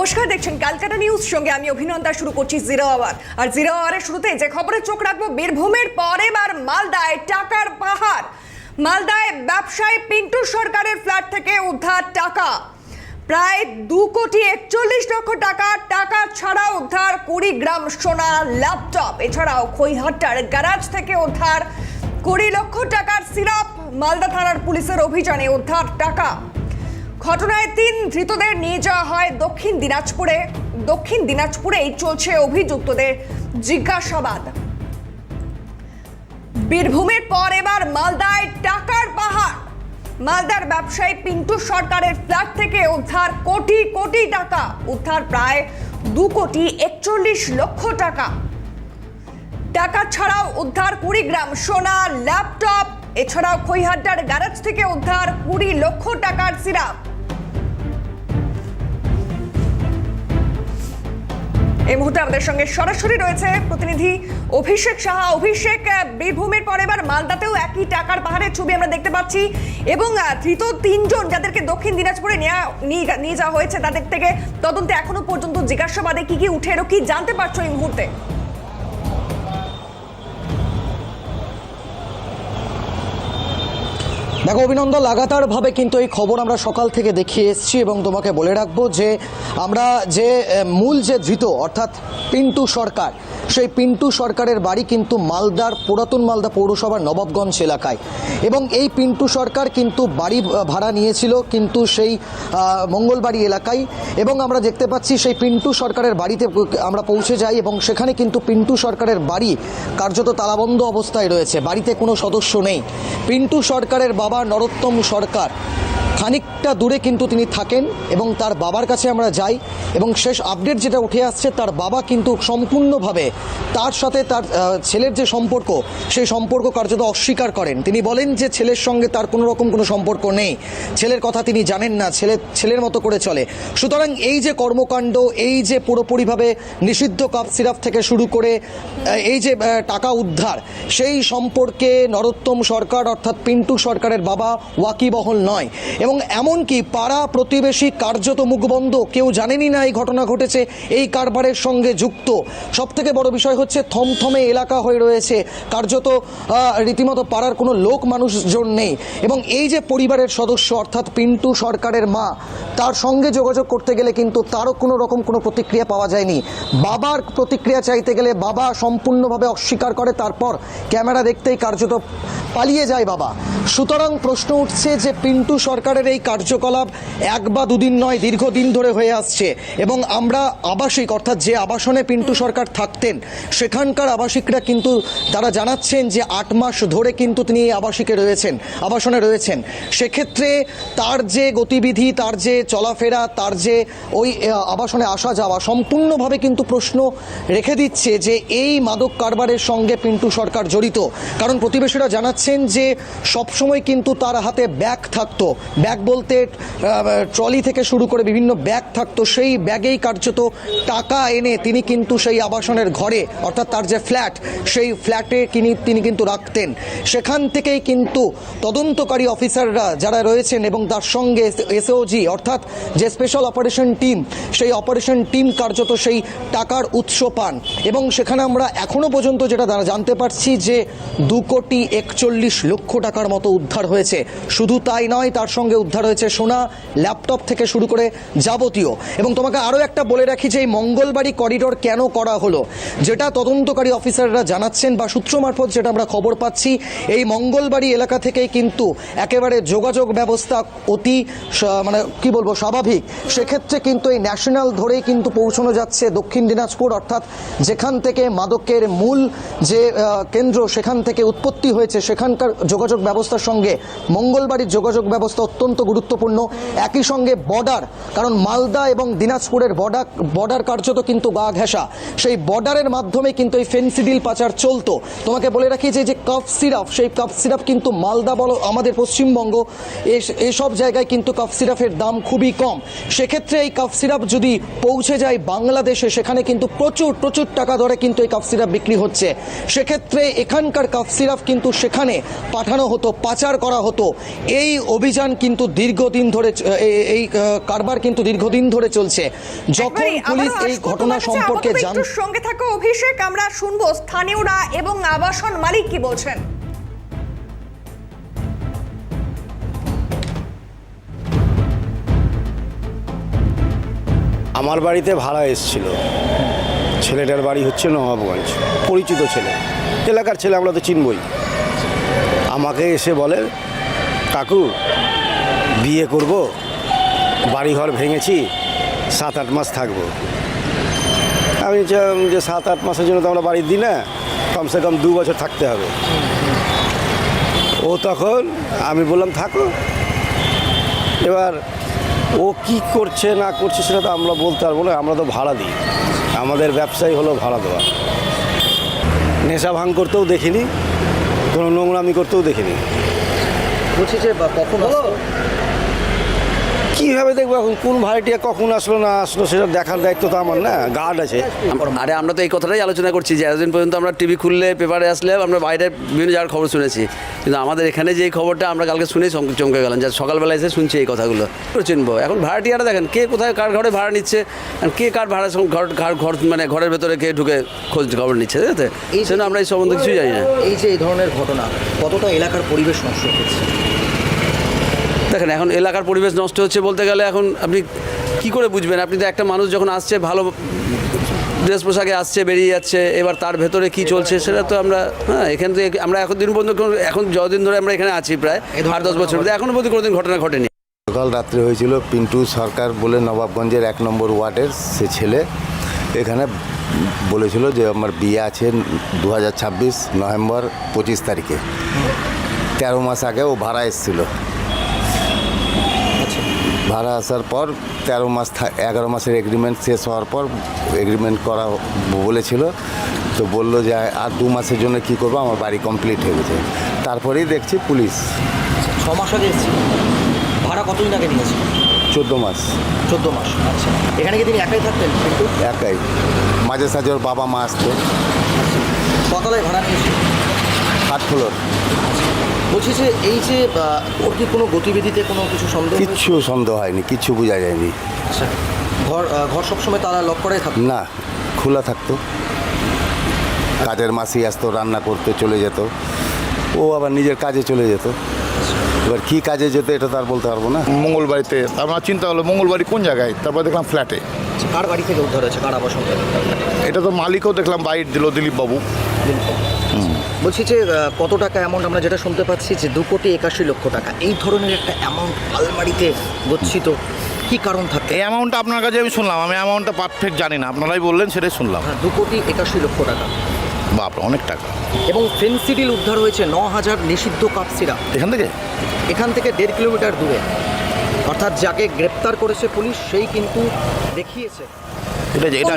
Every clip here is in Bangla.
নমস্কার, দেখছেন ক্যালকাটা নিউজ, সঙ্গে আমি অভিনন্দা। শুরু করছি জিরো আওয়ার। আর জিরো আওয়ারের শুরুতে যে খবরে চোখ রাখবো, বীরভূমের পর এবার মালদায় টাকার পাহাড়। মালদায় ব্যবসায়ী পিন্টু সরকারের ফ্ল্যাট থেকে উদ্ধার টাকা, প্রায় 2,41,00,000 টাকা। টাকা ছাড়াও উদ্ধার 20 গ্রাম সোনা, ল্যাপটপ। এছাড়াও খৈহাট্টার গ্যারাজ থেকে উদ্ধার 20 লক্ষ টাকার সিরাপ। মালদা থানার পুলিশের অভিযানে উদ্ধার টাকা। ঘটনায় 3 ধৃতদের নিয়ে যাওয়া হয় দক্ষিণ দিনাজপুরে। দক্ষিণ দিনাজপুরেই চলছে অভিযুক্তদের জিজ্ঞাসাবাদ। বীরভূমের পর এবার মালদায় টাকার পাহাড়। মালদার ব্যবসায়ী পিন্টু সরকারের ফ্ল্যাট থেকে উদ্ধার কোটি কোটি টাকা। উদ্ধার প্রায় 2,41,00,000 টাকা। টাকা ছাড়াও উদ্ধার 20 গ্রাম সোনা, ল্যাপটপ। এছাড়াও খৈহাট্টার গ্যারেজ থেকে উদ্ধার 20 লক্ষ টাকার সিরাপ। এই মুহূর্তে আমাদের সঙ্গে সরাসরি রয়েছে প্রতিনিধি অভিষেক সাহা। অভিষেক, বীরভূমের পর এবার মালদাতেও একই টাকার পাহাড়ের ছবি আমরা দেখতে পাচ্ছি, এবং ধৃত 3 জন যাদেরকে দক্ষিণ দিনাজপুরে নিয়ে যাওয়া হয়েছে, তাদের থেকে তদন্তে এখনো পর্যন্ত জিজ্ঞাসাবাদে কি কি উঠে এলো, কি জানতে পারছো এই মুহূর্তে? দেখো অভিনন্দন, লাগাতারভাবে কিন্তু এই খবর আমরা সকাল থেকে দেখিয়ে এসেছি এবং তোমাকে বলে রাখবো যে আমরা যে মূল যে ধৃত অর্থাৎ পিন্টু সরকার, সেই পিন্টু সরকারের বাড়ি কিন্তু মালদার পুরাতন মালদা পৌরসভার নবাবগঞ্জ এলাকায়। এবং এই পিন্টু সরকার কিন্তু বাড়ি ভাড়া নিয়েছিল কিন্তু সেই মঙ্গলবাড়ি এলাকায়। এবং আমরা দেখতে পাচ্ছি সেই পিন্টু সরকারের বাড়িতে আমরা পৌঁছে যাই এবং সেখানে কিন্তু পিন্টু সরকারের বাড়ি কার্যত তালাবন্ধ অবস্থায় রয়েছে, বাড়িতে কোনো সদস্য নেই। পিন্টু সরকারের বাবা নরোত্তম সরকার খানিকটা দূরে কিন্তু তিনি থাকেন এবং তার বাবার কাছে আমরা যাই এবং শেষ আপডেট যেটা উঠে আসছে, তার বাবা কিন্তু সম্পূর্ণভাবে তার সাথে তার ছেলের যে সম্পর্ক, সেই সম্পর্ক কার্যত অস্বীকার করেন। তিনি বলেন যে ছেলের সঙ্গে তার কোনো রকম কোনো সম্পর্ক নেই, ছেলের কথা তিনি জানেন না, ছেলের মতো করে চলে। সুতরাং এই যে কর্মকাণ্ড, এই যে পুরোপুরিভাবে নিষিদ্ধ কাপ সিরাপ থেকে শুরু করে এই যে টাকা উদ্ধার, সেই সম্পর্কে নরোত্তম সরকার অর্থাৎ পিন্টু সরকারের বাবা ওয়াকিবহল নয়। এবং এমনকি পাড়া প্রতিবেশী কার্যত মুখবন্ধ, কেউ জানেনই না এই ঘটনা ঘটেছে, এই কারবারের সঙ্গে যুক্ত। সবথেকে বড় বিষয় হচ্ছে থমথমে এলাকা হয়ে রয়েছে, কার্যত রীতিমতো পাড়ার কোনো লোক মানুষজন নেই। এবং এই যে পরিবারের সদস্য অর্থাৎ পিন্টু সরকারের মা, তার সঙ্গে যোগাযোগ করতে গেলে কিন্তু তারও কোনো রকম কোনো প্রতিক্রিয়া পাওয়া যায়নি। বাবার প্রতিক্রিয়া চাইতে গেলে বাবা সম্পূর্ণভাবে অস্বীকার করে, তারপর ক্যামেরা দেখতেই কার্যত পালিয়ে যায় বাবা। সুতরাং প্রশ্ন উঠছে যে পিন্টু সরকারের এই কার্যকলাপ 1 বা 2 দিন নয়, দীর্ঘদিন ধরে হয়ে আসছে। এবং আমরা আবাসিক অর্থাৎ যে আবাসনে পিন্টু সরকার থাকতেন, সেখানকার আবাসিকরা কিন্তু তারা জানাচ্ছেন যে 8 মাস ধরে কিন্তু তিনি এই আবাসনে রয়েছেন। সেক্ষেত্রে তার যে গতিবিধি, তার যে চলাফেরা, তার যে ওই আবাসনে আসা যাওয়া সম্পূর্ণভাবে কিন্তু প্রশ্ন রেখে দিচ্ছে যে এই মাদক কারবারের সঙ্গে পিন্টু সরকার জড়িত। কারণ প্রতিবেশীরা জানাচ্ছেন যে সবসময় কিন্তু তার হাতে ব্যাগ থাকতো, ব্যাগ বলতে ট্রলি থেকে শুরু করে বিভিন্ন ব্যাগ থাকতো, সেই ব্যাগেই কার্যত টাকা এনে তিনি কিন্তু সেই আবাসনের ঘরে অর্থাৎ তার যে ফ্ল্যাট, সেই ফ্ল্যাটে তিনি কিন্তু রাখতেন। সেখান থেকেই কিন্তু তদন্তকারী অফিসাররা যারা রয়েছেন এবং তার সঙ্গে এসওজি অর্থাৎ যে স্পেশাল অপারেশন টিম, সেই অপারেশন টিম কার্যত সেই টাকার উৎস পান। এবং সেখানে আমরা এখনো পর্যন্ত যেটা জানতে পারছি যে 2,41,00,000 টাকার মতো উদ্ধার হয়েছে। শুধু তাই নয়, তার সঙ্গে উদ্ধার হয়েছে সোনা, ল্যাপটপ থেকে শুরু করে যাবতীয়। এবং তোমাকে আরও একটা বলে রাখি যে এই মঙ্গলবাড়ি করিডোর কেন করা হলো, যেটা তদন্তকারী অফিসাররা জানাচ্ছেন বা সূত্র মারফত যেটা আমরা খবর পাচ্ছি, এই মঙ্গলবাড়ি এলাকা থেকেই কিন্তু একেবারে যোগাযোগ ব্যবস্থা অতি কি বলবো স্বাভাবিক। সেক্ষেত্রে কিন্তু এই ন্যাশনাল ধরেই কিন্তু পৌঁছানো যাচ্ছে দক্ষিণ দিনাজপুর, অর্থাৎ যেখান থেকে মাদকের মূল যে কেন্দ্র, সেখান থেকে উৎপত্তি হয়েছে, সেখানকার যোগাযোগ ব্যবস্থার সঙ্গে মঙ্গলবাড়ির যোগাযোগ ব্যবস্থা অত্যন্ত গুরুত্বপূর্ণ। একই সঙ্গে বর্ডার, কারণ মালদা এবং দিনাজপুরের বর্ডার কার্যত কিন্তু গা ঘেঁষা, সেই বর্ডারের মাধ্যমে কিন্তু এই ফেন্সিডিল পাচার চলতো। তোমাকে বলে রাখি যে কাফ সিরাপ, সেই কাফ সিরাপ কিন্তু মালদা বলো আমাদের পশ্চিমবঙ্গ, এসব জায়গায় কিন্তু কাফ সিরাপের দাম খুবই কম। সেক্ষেত্রে এই কাফ সিরাপ যদি পৌঁছে যায় বাংলাদেশে, সেখানে কিন্তু প্রচুর টাকা ধরে কিন্তু এই কাফ সিরাপ বিক্রি হচ্ছে। সেক্ষেত্রে এখানকার কাফ সিরাপ কিন্তু সেখানে পাঠানো হতো, পাচার করা হতো। এই অভিযান কিন্তু দীর্ঘদিন ধরে এই কারবার কিন্তু দীর্ঘদিন ধরে চলছে। যখন পুলিশ এই ঘটনা সম্পর্কে সঙ্গে থাকা অভিষেক, আমরা শুনবো স্থানীয়রা এবং আবাসন মালিক কি বলছেন। আমার বাড়িতে ভাড়া এসেছিল, ছেলেটার বাড়ি হচ্ছে নবাবগঞ্জ, পরিচিত ছেলে, এলাকার ছেলে, আমরা তো চিনবই। আমাকে এসে বলে, কাকু বিয়ে করব, বাড়িঘর ভেঙেছি, 7-8 মাস থাকবো। আমি যে 7-8 মাসের জন্য তো আমরা বাড়ি দিই না, কমসে কম 2 বছর থাকতে হবে। ও তখন আমি বললাম থাকো। এবার ও কি করছে না করছে সেটা তো আমরা বলতে পারবো না, আমরা তো ভাড়া দিই, আমাদের ব্যবসাই হলো ভাড়া দেওয়া। নেশা ভাঙ করতেও দেখিনি, কোনো নোংরামি করতেও দেখিনি। বলছি যে কখন কীভাবে দেখবো এখন কোন ভাড়াটিয়া কখন আসলো না আসলো সেটা দেখার দায়িত্ব তো আমার না, গার্ড আছে। আরে আমরা তো এই কথাটাই আলোচনা করছি যে এতদিন পর্যন্ত আমরা টিভি খুললে, পেপারে আসলে আমরা বাইরে বিভিন্ন জায়গার খবর শুনেছি, কিন্তু আমাদের এখানে যে খবরটা আমরা কালকে শুনেই চমকে গেলাম, যে সকালবেলা এসে শুনছি এই কথাগুলো। চিনবো এখন ভাড়াটিয়ারা, দেখেন কে কোথায় কার ঘরে ভাড়া নিচ্ছে, কে কার ভাড়া ঘর মানে ঘরের ভেতরে কে ঢুকে খোঁজ খবর নিচ্ছে, ঠিক আছে? এই জন্য আমরা এই সম্বন্ধে কিছুই জানি না। এই যে এই ধরনের ঘটনা কতটা এলাকার পরিবেশ নষ্ট হচ্ছে? দেখেন এখন এলাকার পরিবেশ নষ্ট হচ্ছে বলতে গেলে এখন আপনি কি করে বুঝবেন? আপনি তো একটা মানুষ যখন আসছে, ভালো ড্রেস পোশাকে আসছে, বেরিয়ে যাচ্ছে, এবার তার ভেতরে কি চলছে সেটা তো আমরা এখান থেকে আমরা এখন দিন পর্যন্ত এখন যতদিন ধরে আমরা এখানে আছি প্রায় 8-10 বছর, এখনো পর্যন্ত কোনোদিন ঘটনা ঘটেনি। গতকাল রাত্রে হয়েছিল, পিন্টু সরকার বলে নবাবগঞ্জের 1 নম্বর ওয়ার্ডের সে ছেলে এখানে বলেছিল যে আমার বিয়ে আছে 2026 নভেম্বর 25 তারিখে। 13 মাস আগে ও ভাড়া এসেছিল। ভাড়া আসার পর 11 মাসের এগ্রিমেন্ট শেষ হওয়ার পর এগ্রিমেন্ট করা বলেছিল, তো বললো যে আর 2 মাসের জন্য কি করবো, আমার বাড়ি কমপ্লিট হয়ে গেছে। তারপরেই দেখছি পুলিশ। 6 মাস আগে এসেছিল। ভাড়া কতদিন আগে নিয়েছে? 14 মাস। 14 মাস। আচ্ছা, এখানে কি তিনি একাই থাকতেন? কিন্তু একাই, মাঝে সাঝে ওর বাবা মা আসতো। কতলায় ভাড়া নিয়েছে? 8 ফ্লোর। বলছি যে এই যে ওর কি কোনো গতিবিধিতে কোনো কিছু সন্দেহ? কিচ্ছু সন্দেহ হয়নি, কিচ্ছু বোঝা যায়নি। আচ্ছা, ঘর সবসময় তারা লক করে থাকতো? না, খোলা থাকতো। কাজের মাসি আসতো, রান্না করতে চলে যেত, ও আবার নিজের কাজে চলে যেত। এবার কী কাজে যেত এটা তো আর বলতে পারবো না। মঙ্গলবাড়িতে আমার চিন্তা হলো মঙ্গলবাড়ি কোন জায়গায়, তারপর দেখলাম ফ্ল্যাটে। কার বাড়ি থেকে উদ্ধার হয়েছে, কার আবাসন? এটা তো মালিকও দেখলাম বাইট দিল, দিলীপ বাবু। বলছি যে কত টাকা অ্যামাউন্ট? আমরা যেটা শুনতে পাচ্ছি যে 2,81,00,000 টাকা, এই ধরনের একটা অ্যামাউন্ট আলমারিতে গচ্ছিত, কি কারণ থাকে? এই অ্যামাউন্টটা আপনার কাছে আমি শুনলাম, আমি অ্যামাউন্টটা পারফেক্ট জানি না, আপনারাই বললেন সেটাই শুনলাম। 2,81,00,000 টাকা। বাপরে, অনেক টাকা। এবং ফেন্সিডিল উদ্ধার হয়েছে 9,000 নিষিদ্ধ কাপ সিরাপ এখান থেকে 1.5 কিলোমিটার দূরে। অর্থাৎ যাকে গ্রেপ্তার করেছে পুলিশ সেই কিন্তু দেখিয়েছে।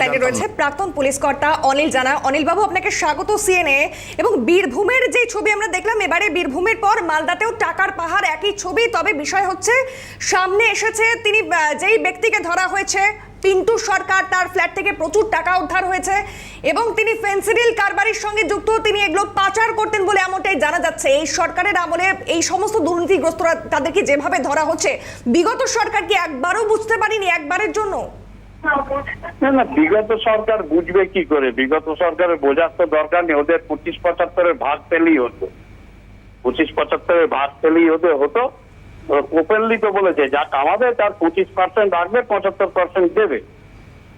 লাইনে রয়েছে প্রাক্তন পুলিশ কর্তা অনিল জানা। অনিল বাবু, আপনাকে স্বাগত সিএনএ। এবং বীরভূমের যে ছবি আমরা দেখলাম, এবারে বীরভূমের পর মালদাতেও টাকার পাহাড়, একই ছবি। তবে বিষয় হচ্ছে সামনে এসেছে তিনি যেই ব্যক্তিকে ধরা হয়েছে পিন্টু সরকার, তার ফ্ল্যাট থেকে প্রচুর টাকা উদ্ধার হয়েছে এবং তিনি ফেন্সিডিল কারবারির সঙ্গে যুক্ত, তিনি এগুলো পাচার করতেন বলে এমনটাই জানা যাচ্ছে। এই সরকারের আমলে এই সমস্ত দুর্নীতিগ্রস্তরা তাদেরকে যেভাবে ধরা হচ্ছে, বিগত সরকার কি একবারও বুঝতে পারেনি, একবারের জন্য? না, বিগত সরকার বুঝবে কি করে? বিগত সরকারের বোঝার তো দরকার নেই, ওদের 25-75 ভাগ পেলেই হতো। 25-75 ভাগ পেলেই হতো। ওপেনলি তো বলেছে যা কামাবে তার 25% রাখবে, 75% দেবে।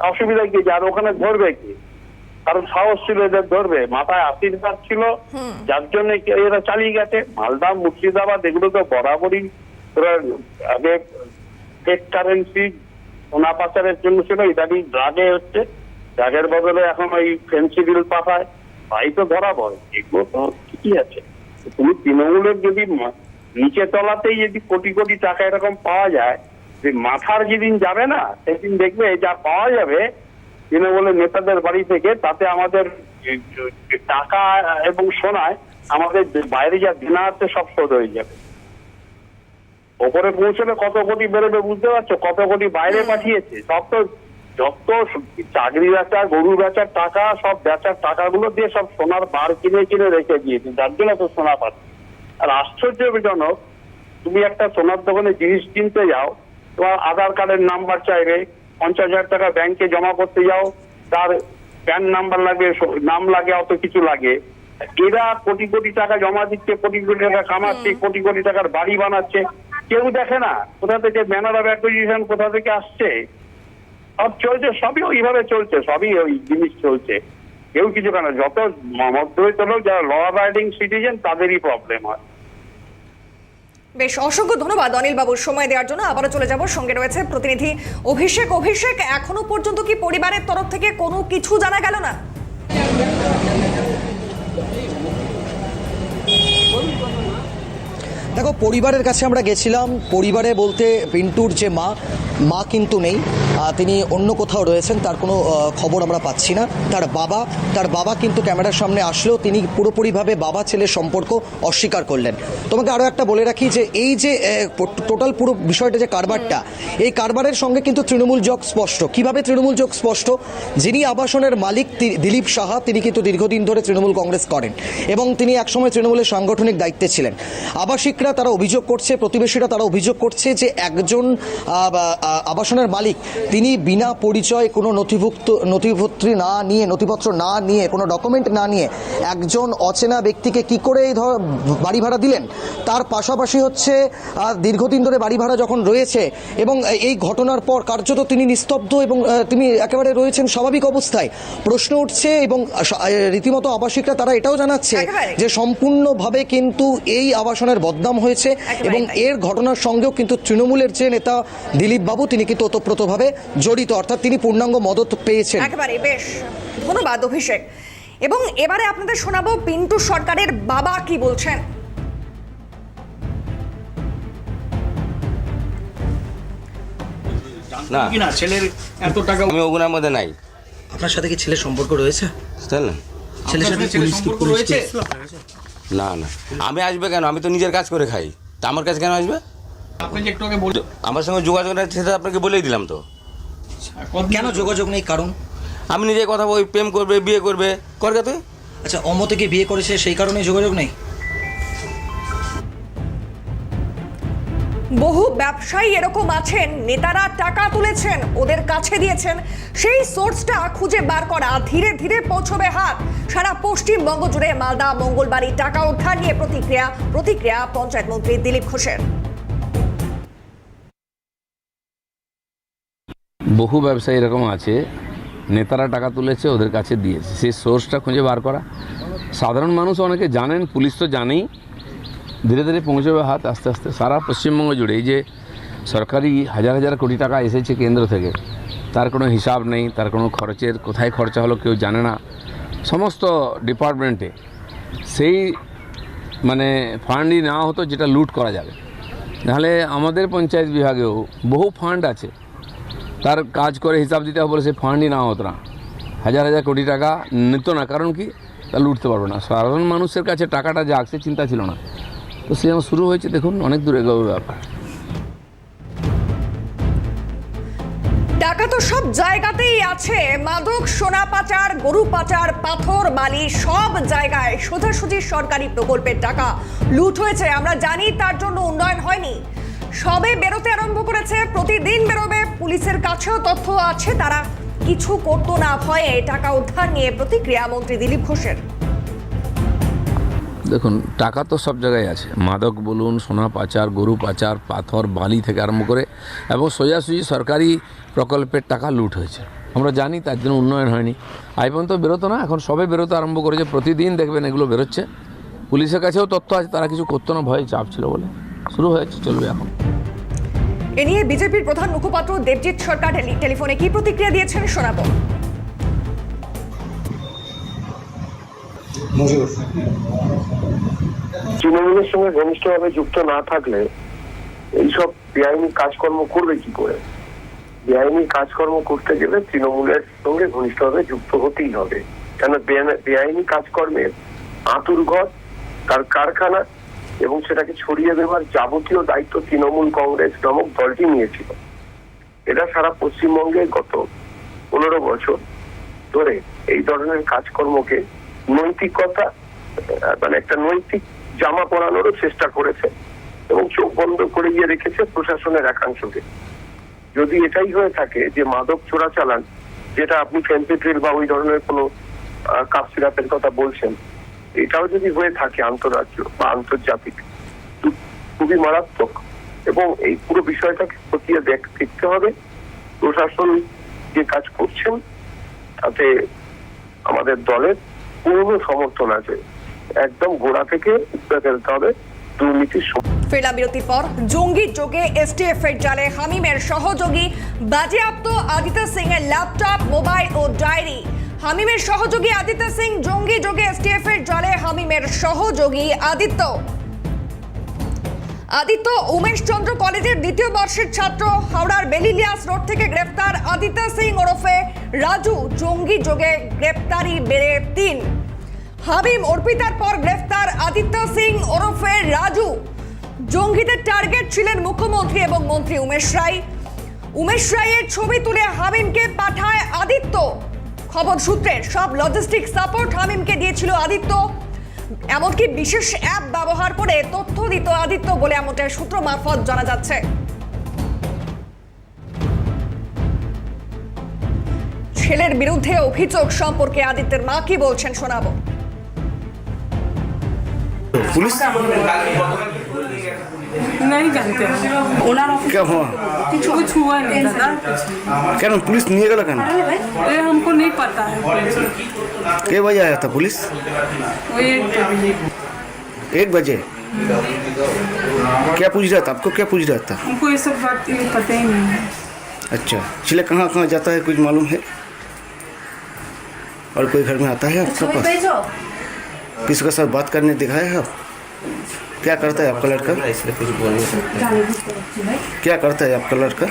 অসুবিধা কি? যার ওখানে ধরবে কি? কারণ সাহস ছিল এদের ধরবে, মাথায় আশীর্বাদ ছিল, যার জন্য এরা চালিয়ে গেছে। মালদা, মুর্শিদাবাদ এগুলো তো বরাবরই আগে ফেক কারেন্সি সোনা পাচারের জন্য ছিল, ইদানিং ড্রাগে হচ্ছে, ড্রাগের বদলে এখন ওই ফেন্সিডিল পাঠায়, তাই তো ধরা পড়ে। এগুলো তো ঠিকই আছে। তুমি তৃণমূলের যদি নিচে তলাতেই যদি কোটি কোটি টাকা এরকম পাওয়া যায়, মাথার যেদিন যাবে না সেদিন দেখবে যা পাওয়া যাবে তৃণমূলের নেতাদের বাড়ি থেকে, তাতে আমাদের টাকা এবং সোনায় আমাদের বাইরে যা দেনা আছে সব শোধ হয়ে যাবে। ওপরে পৌঁছলে কত কোটি বেরোবে বুঝতে পারছো? কত কোটি বাইরে পাঠিয়েছে। সব তো যত চাকরি বেচা, গরু বেচার টাকা, সব বেচার টাকাগুলো দিয়ে সব সোনার বার কিনে কিনে রেখে দিয়েছে, যার জন্য তো সোনা পাচ্ছে। আর আশ্চর্যজনক তুমি একটা সোনার দোকানে জিনিস কিনতে যাও, তোমার আধার কার্ডের নাম্বার চাইবে, 50,000 টাকা ব্যাংকে জমা করতে যাও, তার প্যান নাম্বার লাগে, নাম লাগে, অত কিছু লাগে। এরা কোটি কোটি টাকা জমা দিচ্ছে, কোটি কোটি টাকা কামাচ্ছে, কোটি কোটি টাকার বাড়ি বানাচ্ছে, কেউ দেখে না কোথা থেকে ম্যানার অফ অ্যাকুইজিশন কোথা থেকে আসছে। সব চলছে, সবই ওইভাবে চলছে, সবই ওই জিনিস চলছে, কেউ কিছু কেন। যত মধ্যবিত্ত লোক যারা ল অ্যাবাইডিং সিটিজেন তাদেরই প্রবলেম হয়। বেশ, অসংখ্য ধন্যবাদ অনিল বাবুর সময় দেওয়ার জন্য। আবারও চলে যাব, সঙ্গে রয়েছে প্রতিনিধি অভিষেক। অভিষেক, এখনো পর্যন্ত কি পরিবারের তরফ থেকে কোনো কিছু জানা গেল না? দেখো, পরিবারের কাছে আমরা গেছিলাম, পরিবারে বলতে পিন্টুর যে মা কিন্তু নেই, তিনি অন্য কোথাও রয়েছেন, তার কোনো খবর আমরা পাচ্ছি না। তার বাবা কিন্তু ক্যামেরার সামনে আসলেও তিনি পুরোপুরিভাবে বাবা ছেলের সম্পর্ক অস্বীকার করলেন। তোমাকে আরও একটা বলে রাখি যে এই যে টোটাল পুরো বিষয়টা যে কারবারটা, এই কারবারের সঙ্গে কিন্তু তৃণমূল যোগ স্পষ্ট। কিভাবে তৃণমূল যোগ স্পষ্ট? যিনি আবাসনের মালিক দিলীপ সাহা, তিনি কিন্তু দীর্ঘদিন ধরে তৃণমূল কংগ্রেস করেন এবং তিনি একসময় তৃণমূলের সাংগঠনিক দায়িত্বে ছিলেন। আবাসিক তারা অভিযোগ করছে, প্রতিবেশীরা তারা অভিযোগ করছে যে একজন আবাসনের মালিক তিনি বিনা পরিচয়, কোনো নথিপত্র না নিয়ে, কোনো ডকুমেন্ট না নিয়ে একজন অচেনা ব্যক্তিকে কি করে এই বাড়ি ভাড়া দিলেন। তার পাশাপাশি হচ্ছে দীর্ঘদিন ধরে বাড়ি ভাড়া যখন রয়েছে এবং এই ঘটনার পর কার্যত তিনি নিস্তব্ধ এবং তিনি একেবারে রয়েছেন স্বাভাবিক অবস্থায়। প্রশ্ন উঠছে এবং রীতিমতো আবাসিকরা তারা এটাও জানাচ্ছে যে সম্পূর্ণভাবে কিন্তু এই আবাসনের বদনাম হয়েছে এবং এর ঘটনার সঙ্গেও কিন্তু তৃণমূলের যে নেতা দিলীপ বাবু তিনি কিন্তু ওতপ্রোতভাবে জড়িত, অর্থাৎ তিনি পূর্ণাঙ্গ মদত পেয়েছেন। একেবারে, বেশ ধন্যবাদ অভিষেক। এবং এবারে আপনাদের শোনাবো পিন্টু সরকারের বাবা কি বলছেন। না ছেলের এত টাকা আমি ওগুলোর মধ্যে নাই। আপনার সাথে কি ছেলের সম্পর্ক রয়েছে? বুঝলেন? ছেলের সাথে সম্পর্ক রয়েছে? না না, আমি আসবে কেন? আমি তো নিজের কাজ করে খাই, তা আমার কাছে কেন আসবে? আপনি যে একটু আগে বললেন আমার সঙ্গে যোগাযোগ নেই, সেটা আপনাকে বলেই দিলাম তো। কেন যোগাযোগ নেই? কারণ আমি নিজে কথা ওই প্রেম করবে, বিয়ে করবে, করবে তুই। আচ্ছা, অমতকে বিয়ে করেছে সেই কারণে যোগাযোগ নেই? বহু ব্যবসায়ী এরকম আছেন, নেতারা টাকা তুলেছেন, ওদের কাছে দিয়েছেন, সেই সোর্সটা খুঁজে বার করা ধীরে ধীরে পৌঁছবে হাত। সারা পশ্চিমবঙ্গ জুড়ে মালদা মঙ্গলবারই টাকা উদ্ধার নিয়ে প্রতিক্রিয়া পঞ্চায়েত মন্ত্রী দিলীপ ঘোষের। বহু ব্যবসায়ী এরকম আছে, নেতারা টাকা তুলেছে, ওদের কাছে দিয়েছে, সেই সোর্সটা খুঁজে বার করা। সাধারণ মানুষ অনেকে জানেন, পুলিশ তো জানেই, ধীরে ধীরে পৌঁছবে হাত আস্তে আস্তে সারা পশ্চিমবঙ্গ জুড়ে। এই যে সরকারি হাজার হাজার কোটি টাকা এসেছে কেন্দ্র থেকে, তার কোনো হিসাব নেই, তার কোনো খরচের কোথায় খরচা হলো কেউ জানে না সমস্ত ডিপার্টমেন্টে। সেই মানে ফান্ডই নেওয়া হতো যেটা লুট করা যাবে। নাহলে আমাদের পঞ্চায়েত বিভাগেও বহু ফান্ড আছে, তার কাজ করে হিসাব দিতে হবে বলে সেই ফান্ডই নেওয়া হতো না, হাজার হাজার কোটি টাকা নিত না। কারণ কি? তা লুটতে পারবে না। সাধারণ মানুষের কাছে টাকাটা যাক সে চিন্তা ছিল না। তো সে যেমন শুরু হয়েছে, দেখুন অনেক দূরে এগোবে ব্যাপার। টাকা তো সব জায়গাতেই আছে, মাদক, সোনা পাচার, গরু পাচার, পাথর, বালি, সব জায়গায় সোজাসুজি সরকারি প্রকল্পের টাকা লুট হয়েছে। আমরা জানি তার জন্য উন্নয়ন হয়নি, সবে বেরোতে আরম্ভ করেছে, প্রতিদিন বেরোবে। পুলিশের কাছেও তথ্য আছে, তারা কিছু করতো না ভয়ে টাকা উদ্ধার নিয়ে প্রতিক্রিয়া মন্ত্রী দিলীপ ঘোষের। দেখুন, টাকা তো সব জায়গায় আছে, মাদক বলুন, সোনা পাচার, গরু পাচার, পাথর, বালি থেকে আরম্ভ করে, এবং সোজাসুজি সরকারি প্রকল্পের টাকা লুট হয়েছে। আমরা জানি তার জন্য উন্নয়ন হয়নি। আজ পর্যন্ত বেরোতো না, এখন সবে বেরোতে আরম্ভ করেছে, প্রতিদিন দেখবেন এগুলো বেরোচ্ছে। পুলিশের কাছেও তথ্য আছে, তারা কিছু করতো না, ভয়ে চাপ ছিল বলে শুরু হয়েছে, চলবে এখন। এ নিয়ে বিজেপির প্রধান মুখপাত্র দেবজিৎ সরকার টেলিফোনে কি প্রতিক্রিয়া দিয়েছেন শোনাবো। তৃণমূলের সঙ্গে ঘনিষ্ঠভাবে যুক্ত না থাকলে এইসব বেআইনি কাজকর্ম করবে কি করে? বেআইনি কাজকর্ম করতে গেলে তৃণমূলের সঙ্গে ঘনিষ্ঠভাবে যুক্ত হতেই হবে, কেন বেআইনি কাজকর্মের আঁতুড়ঘর, তার কারখানা এবং সেটাকে ছড়িয়ে দেওয়ার যাবতীয় দায়িত্ব তৃণমূল কংগ্রেস নামক দলটি নিয়েছিল। এটা সারা পশ্চিমবঙ্গে গত 15 বছর ধরে এই ধরনের কাজকর্মকে নৈতিকতা মানে একটা নৈতিক জামা পরানোরও চেষ্টা করেছে এবং চোখ বন্ধ করে গিয়ে রেখেছে প্রশাসনের একাংশকে। যদি এটাই হয়ে থাকে যে মাদক চোরাচালান, যেটা আপনি ফেন্সিডিল বা ওই ধরনের কোনো কাপ সিরাপের কথা বলছেন, এটাও যদি হয়ে থাকে আন্তঃরাজ্য বা আন্তর্জাতিক, খুবই মারাত্মক। এবং এই পুরো বিষয়টাকে খতিয়ে দেখতে হবে। প্রশাসন যে কাজ করছেন তাতে আমাদের দলের পূর্ণ সমর্থন আছে। একদম গোড়া থেকে উঠে ফেলতে হবে দুর্নীতির। ফেরলাম বিরতির পর। জঙ্গি যোগে এসটিএফ এর জালে হামিমের সহযোগী বাজেয়াপ্ত আদিত্য সিং এর ল্যাপটপ, মোবাইল ও ডায়েরি। হামিমের সহযোগী আদিত্য সিং জঙ্গি যোগে এসটিএফ এর জালে হামিমের সহযোগী আদিত্য উমেশ চন্দ্র কলেজের দ্বিতীয় বর্ষের ছাত্র। হাওড়ার বেলিলিয়াস রোড থেকে গ্রেফতার আদিত্য সিং ওরফে রাজু। জঙ্গি যোগে গ্রেফতারি বেড়ে 3। হামিম অর্পিতার পর গ্রেফতার আদিত্য সিং ওরফে রাজু। জঙ্গিদের টার্গেট ছিলেন মুখ্যমন্ত্রী এবং মন্ত্রী উমেশ রায়ের ছবি তুলে হামিমকে পাঠায় আদিত্য। খবর সূত্রের সব লজিস্টিক সাপোর্ট হামিমকে দিয়েছিল আদিত্য। এমনকি বিশেষ অ্যাপ ব্যবহার করে তথ্য দিত আদিত্য বলে এমনটাই সূত্র মারফত জানা যাচ্ছে। ছেলের বিরুদ্ধে অভিযোগ সম্পর্কে আদিত্যের মা কি বলছেন শোনাবো। पुलिस नहीं जानते हैं क्या हुआ? कुछ हुआ नहीं दादा। क्या पुलिस नहीं गया क्या? ये हमको नहीं पता है। क्या बजे आया था पुलिस? वो 1 बजे। क्या पूछ रहा था आपको? क्या पूछ रहा था? हमको ये सब बात पता ही नहीं है। अच्छा, चले कहाँ कहाँ जाता है कुछ मालूम है? और कोई घर में आता है आपके पास? किसके साथ बात करने दिखाया है आप? क्या करता है आपका लड़का? क्या करता है आपका लड़का?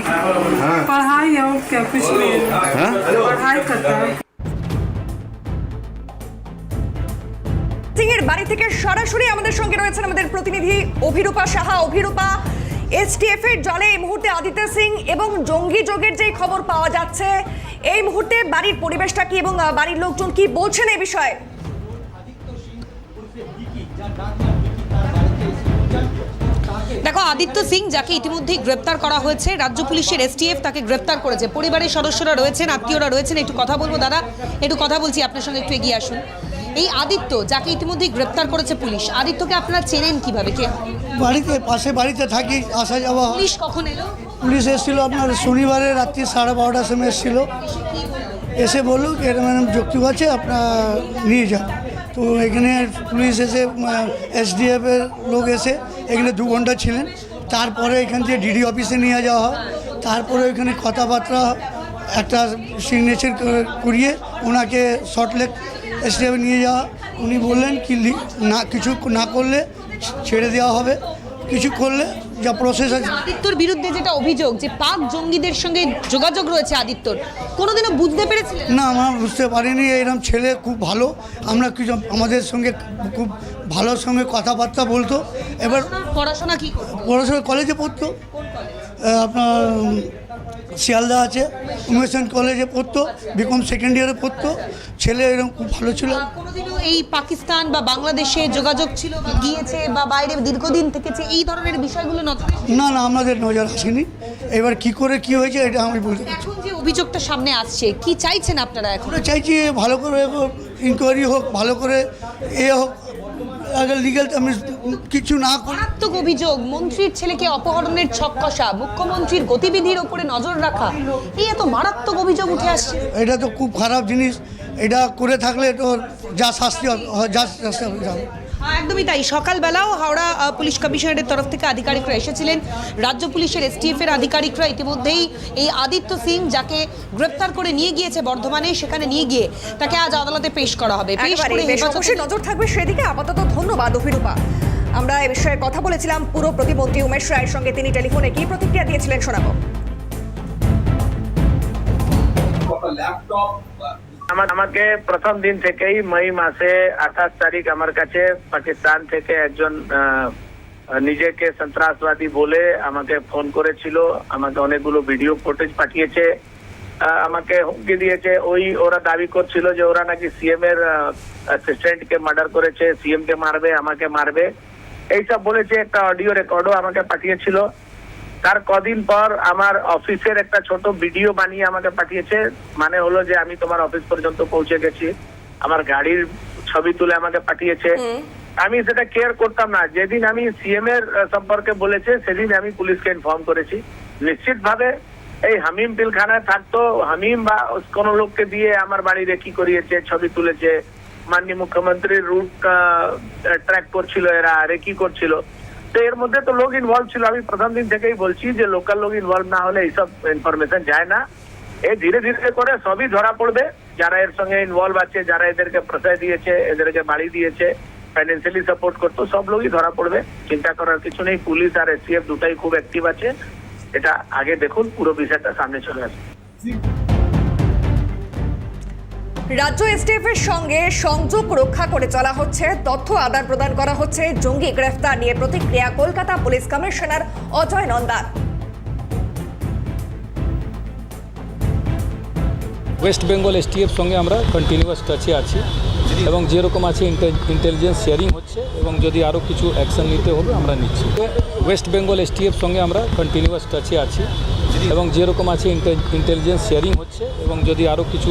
पढ़ाई और क्या कुछ नहीं। हाँ? पढ़ाई करता है। সিং এর বাড়ি থেকে সরাসরি আমাদের সঙ্গে রয়েছেন আমাদের প্রতিনিধি অভিরূপা সাহা। অভিরূপা, এসটিএফ এর জালে এই মুহূর্তে আদিত্য সিং এবং জঙ্গি যোগের যে খবর পাওয়া যাচ্ছে, এই মুহূর্তে বাড়ির পরিবেশটা কি এবং বাড়ির লোকজন কি বলছেন এই বিষয়ে? দেখো, আদিত্য সিং যাকে ইতিমধ্যেই গ্রেপ্তার করা হয়েছে, রাজ্য পুলিশের এসটিএফ তাকে গ্রেপ্তার করেছে। পরিবারের সদস্যরা রয়েছেন, আত্মীয়রা রয়েছেন। একটু কথা বলবো দাদা, একটু কথা বলছি আপনার সঙ্গে, একটু এগিয়ে আসুন। এই আদিত্য যাকে ইতিমধ্যেই গ্রেপ্তার করেছে পুলিশ, আদিত্যকে আপনারা চেনেন কিভাবে? কে? বাড়িতে, পাশে বাড়িতে থাকি, আসা যাওয়া। পুলিশ কখন এলো? পুলিশ এসেছিল আপনার শনিবারে রাত্রি 12:30টার সময় এসেছিল। এসে বললো কি এরকম যুক্তি আছে, আপনার নিয়ে যান। তো এখানে পুলিশ এসে এসডিএফের লোক এসে এখানে 2 ঘন্টা ছিলেন। তারপরে এখান থেকে ডিডি অফিসে নিয়ে যাওয়া হয়। তারপরে ওইখানে কথাবার্তা, একটা সিগনেচার করিয়ে ওনাকে সল্টলেক এসডিএফে নিয়ে যাওয়া। উনি বললেন কি না, কিছু না করলে ছেড়ে দেওয়া হবে, কিছু করলে যা প্রসেস আছে। আদিত্যর বিরুদ্ধে যেটা অভিযোগ যে পাক জঙ্গিদের সঙ্গে যোগাযোগ রয়েছে আদিত্যর, কোনোদিনও বুঝতে পেরেছিলেন? না, আমরা বুঝতে পারিনি। এরকম ছেলে খুব ভালো, আমরা কিছু আমাদের সঙ্গে খুব ভালো সঙ্গে কথাবার্তা বলতো। এবার পড়াশোনা কি? পড়াশোনা কলেজে পড়তো, আপনার শিয়ালদা আছে উমেশন কলেজে পড়তো, বিকম সেকেন্ড ইয়ারে পড়তো। ছেলে এরকম খুব ভালো ছিল। কোনোদিনও এই পাকিস্তান বা বাংলাদেশে যোগাযোগ ছিল, গিয়েছে বা বাইরে দীর্ঘদিন থেকেছে, এই ধরনের বিষয়গুলো নজরে? না না, আমাদের নজর আসেনি। এবার কি করে কি হয়েছে এটা আমি বলতে পারছি। এখন যে অভিযোগটা সামনে আসছে, কি চাইছেন আপনারা এখন? চাইছি ভালো করে ইনকোয়ারি হোক, ভালো করে হোক, আগে লিগ্যাল আমি কিছু না করি। মারাত্মক অভিযোগ, মন্ত্রীর ছেলেকে অপহরণের ছক কষা, মুখ্যমন্ত্রীর গতিবিধির ওপরে নজর রাখা, এই এত মারাত্মক অভিযোগ উঠে আসছে। এটা তো খুব খারাপ জিনিস। এটা করে থাকলে তো যা শাস্তি যা শাস্তি যাবে। একদমই তাই। সকালবেলাও হাওড়া পুলিশ কমিশনারের তরফ থেকে আধিকারিকরা এসেছিলেন, রাজ্য পুলিশের এসটিএফ এর আধিকারিকরা ইতিমধ্যেই এই আদিত্য সিং যাকে গ্রেপ্তার করে নিয়ে গিয়েছে বর্ধমানে, সেখানে নিয়ে গিয়ে তাকে আজ আদালতে পেশ করা হবে। অবশ্যই নজর থাকবে সেদিকে। আপাতত ধন্যবাদ অভিরূপা। আমরা এ বিষয়ে কথা বলেছিলাম পুরো প্রতিমন্ত্রী উমেশ রায়ের সঙ্গে। তিনি টেলিফোনে কি প্রতিক্রিয়া দিয়েছিলেন শোনাবো। আমাকে প্রথম দিন থেকেই মে মাসে 28 তারিখ আমার কাছে পাকিস্তান থেকে একজন নিজেকে সন্ত্রাসবাদী বলে আমাকে ফোন করেছিল। আমাকে অনেকগুলো ভিডিও ফুটেজ পাঠিয়েছে, আমাকে হুমকি দিয়েছে। ওরা দাবি করছিল যে ওরা নাকি সিএম এর অ্যাসিস্ট্যান্ট কে মার্ডার করেছে, সিএম কে মারবে, আমাকে মারবে। এইসব বলেছে। একটা অডিও রেকর্ডও আমাকে পাঠিয়েছিল। তার কদিন পর আমার অফিসের একটা ছোট ভিডিও বানিয়ে আমাকে পাঠিয়েছে, মানে হলো যে আমি তোমার অফিস পর্যন্ত পৌঁছে গেছি, আমার গাড়ির ছবি তুলে আমাকে পাঠিয়েছে। আমি সেটা কেয়ার করতাম না। যেদিন আমি সিএম এর সম্পর্কে বলেছে সেদিন আমি পুলিশকে ইনফর্ম করেছি। নিশ্চিতভাবে এই হামিম পিলখানায় থাকতো, হামিম বা কোন লোককে দিয়ে আমার বাড়ি রেকি করিয়েছে, ছবি তুলেছে, মাননীয় মুখ্যমন্ত্রীর রুট ট্র্যাক করছিল, এরা রেকি করছিল। তো এর মধ্যে তো লোক ইনভলভ ছিল। আমি প্রথম দিন থেকেই বলছি যে লোকাল লোক ইনভলভ না হলে এইসব ইনফরমেশন যায় না। এই ধীরে ধীরে করে সবই ধরা পড়বে, যারা এর সঙ্গে ইনভলভ আছে, যারা এদেরকে প্রশ্রয় দিয়েছে, এদেরকে বাড়ি দিয়েছে, ফাইন্যান্সিয়ালি সাপোর্ট করতো, সব লোকই ধরা পড়বে। চিন্তা করার কিছু নেই। পুলিশ আর এসটিএফ দুটাই খুব অ্যাক্টিভ আছে। এটা আগে দেখুন, পুরো বিষয়টা সামনে চলে আসবে। রাজ্য এসটিএফ এর সঙ্গে সংযোগ রক্ষা করে চলা হচ্ছে, তথ্য আদান প্রদান করা হচ্ছে। জঙ্গি গ্রেফতার নিয়ে প্রতিক্রিয়া কলকাতা পুলিশ কমিশনার অজয় নন্দার। ওয়েস্ট বেঙ্গল এসটিএফ সঙ্গে আমরা কন্টিনিউয়াস টাচে আছি এবং যেরকম আছে ইন্টেলিজেন্স শেয়ারিং হচ্ছে এবং যদি আরও কিছু অ্যাকশন নিতে হবে আমরা নিচ্ছি। ওয়েস্ট বেঙ্গল এসটিএফ সঙ্গে আমরা কন্টিনিউয়াস টাচে আছি এবং যেরকম আছে ইন্টেলিজেন্স শেয়ারিং হচ্ছে এবং যদি আরও কিছু